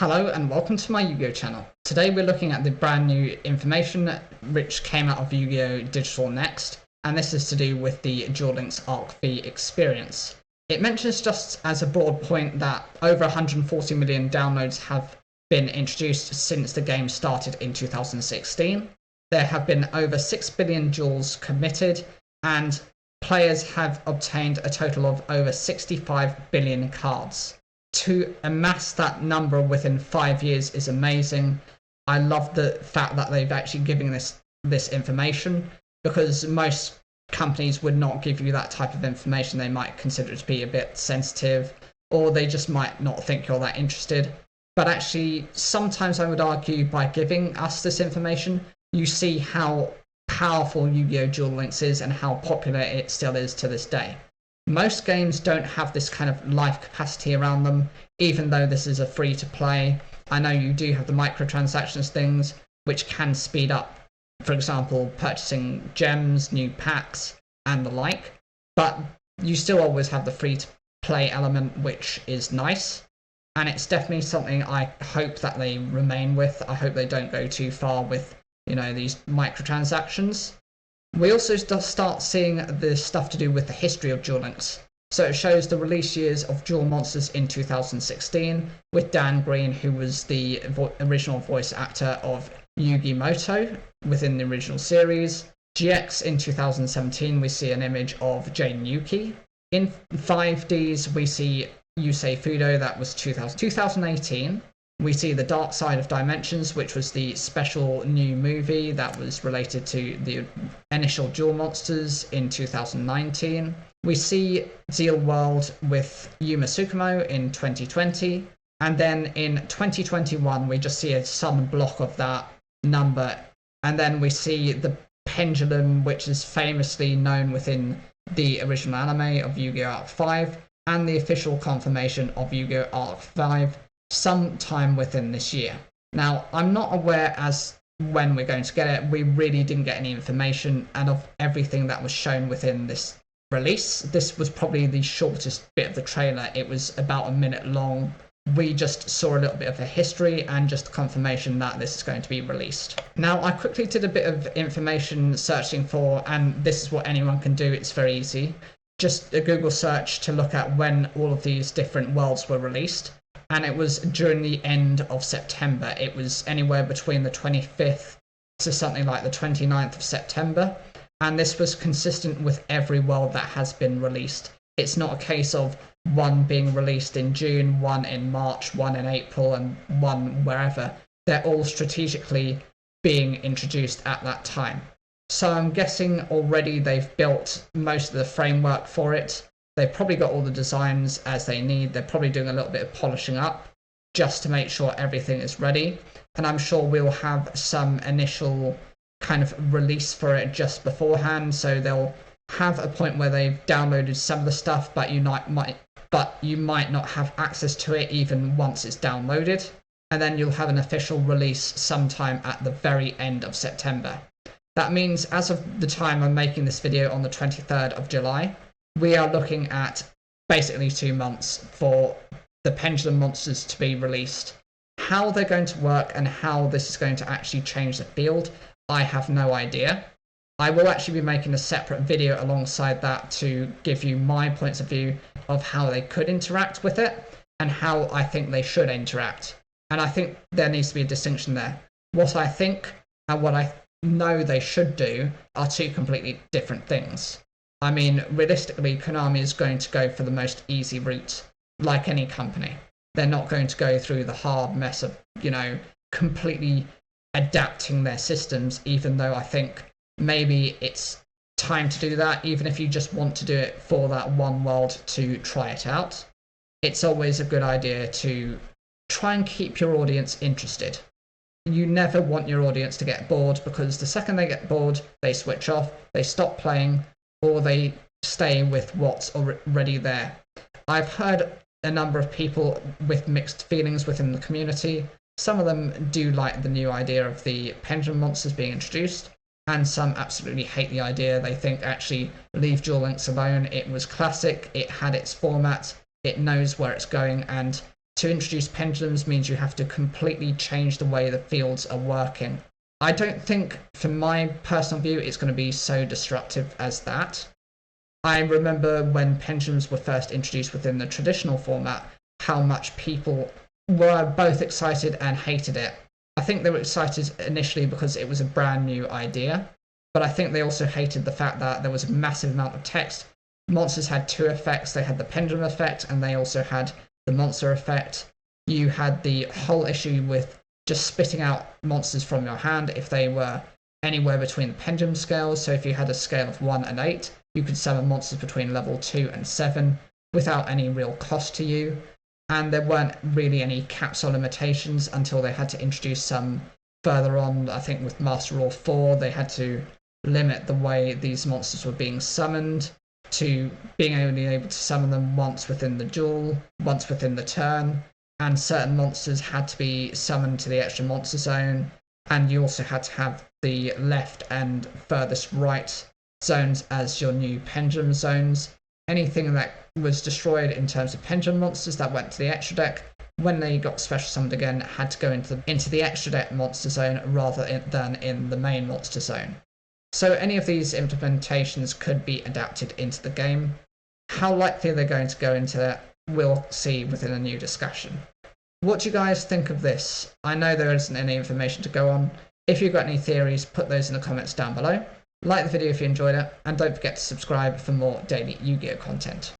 Hello and welcome to my Yu-Gi-Oh channel. Today we're looking at the brand new information which came out of Yu-Gi-Oh Digital Next, and this is to do with the Duel Links Arc V experience. It mentions just as a broad point that over 140 million downloads have been introduced since the game started in 2016. There have been over 6 billion duels committed, and players have obtained a total of over 65 billion cards. To amass that number within 5 years is amazing. I love the fact that they've actually given this information, because most companies would not give you that type of information. They might consider it to be a bit sensitive, or they just might not think you're that interested. But actually, sometimes I would argue by giving us this information, you see how powerful Yu-Gi-Oh! Duel Links is and how popular it still is to this day. Most games don't have this kind of life capacity around them, even though this is a free to play. I know you do have the microtransactions things, which can speed up, for example, purchasing gems, new packs, and the like, but you still always have the free to play element, which is nice, and it's definitely something I hope that they remain with. I hope they don't go too far with, these microtransactions. We also start seeing the stuff to do with the history of Duel Links. So it shows the release years of Duel Monsters in 2016 with Dan Green, who was the original voice actor of Yugi Moto within the original series. GX in 2017, we see an image of Jane Yuki. In 5Ds, we see Yusei Fudo, that was 2018. We see The Dark Side of Dimensions, which was the special new movie that was related to the initial Duel Monsters in 2019. We see Zeal World with Yuma Tsukumo in 2020. And then in 2021, we just see a sum block of that number. And then we see the pendulum, which is famously known within the original anime of Yu-Gi-Oh! Arc 5, and the official confirmation of Yu-Gi-Oh! Arc 5 sometime within this year. Now, I'm not aware as when we're going to get it. We really didn't get any information, and of everything that was shown within this release, this was probably the shortest bit of the trailer. It was about a minute long. We just saw a little bit of the history and just confirmation that this is going to be released. Now, I quickly did a bit of information searching for, and this is what anyone can do, it's very easy. Just a Google search to look at when all of these different worlds were released. And it was during the end of September. It was anywhere between the 25th to something like the 29th of September. And this was consistent with every world that has been released. It's not a case of one being released in June, one in March, one in April, and one wherever. They're all strategically being introduced at that time. So I'm guessing already they've built most of the framework for it. They've probably got all the designs as they need. They're probably doing a little bit of polishing up just to make sure everything is ready. And I'm sure we'll have some initial kind of release for it just beforehand. So they'll have a point where they've downloaded some of the stuff, but you might not have access to it even once it's downloaded. And then you'll have an official release sometime at the very end of September. That means as of the time I'm making this video on the 23rd of July, we are looking at basically 2 months for the Pendulum Monsters to be released. How they're going to work and how this is going to actually change the field, I have no idea. I will actually be making a separate video alongside that to give you my points of view of how they could interact with it and how I think they should interact. And I think there needs to be a distinction there. What I think and what I know they should do are two completely different things. I mean, realistically, Konami is going to go for the most easy route, like any company. They're not going to go through the hard mess of, completely adapting their systems, even though I think maybe it's time to do that, even if you just want to do it for that one world to try it out. It's always a good idea to try and keep your audience interested. You never want your audience to get bored, because the second they get bored, they switch off, they stop playing, or they stay with what's already there. I've heard a number of people with mixed feelings within the community. Some of them do like the new idea of the Pendulum Monsters being introduced, and some absolutely hate the idea. They think, actually, leave Duel Links alone. It was classic, it had its format, it knows where it's going, and to introduce pendulums means you have to completely change the way the fields are working. I don't think, from my personal view, it's going to be so disruptive as that. I remember when pendulums were first introduced within the traditional format, how much people were both excited and hated it. I think they were excited initially because it was a brand new idea, but I think they also hated the fact that there was a massive amount of text. Monsters had two effects. They had the pendulum effect, and they also had the monster effect. You had the whole issue with just spitting out monsters from your hand if they were anywhere between the pendulum scales. So if you had a scale of 1 and 8, you could summon monsters between level 2 and 7 without any real cost to you. And there weren't really any caps or limitations until they had to introduce some further on. I think with Master Rule 4, they had to limit the way these monsters were being summoned to being only able to summon them once within the duel, once within the turn, and certain monsters had to be summoned to the extra monster zone, and you also had to have the left and furthest right zones as your new pendulum zones. Anything that was destroyed in terms of pendulum monsters that went to the extra deck, when they got special summoned again, had to go into the extra deck monster zone rather than in the main monster zone. So any of these implementations could be adapted into the game. How likely they're going to go into that, we'll see within a new discussion. What do you guys think of this? I know there isn't any information to go on. If you've got any theories, put those in the comments down below. Like the video if you enjoyed it, and don't forget to subscribe for more daily Yu-Gi-Oh content.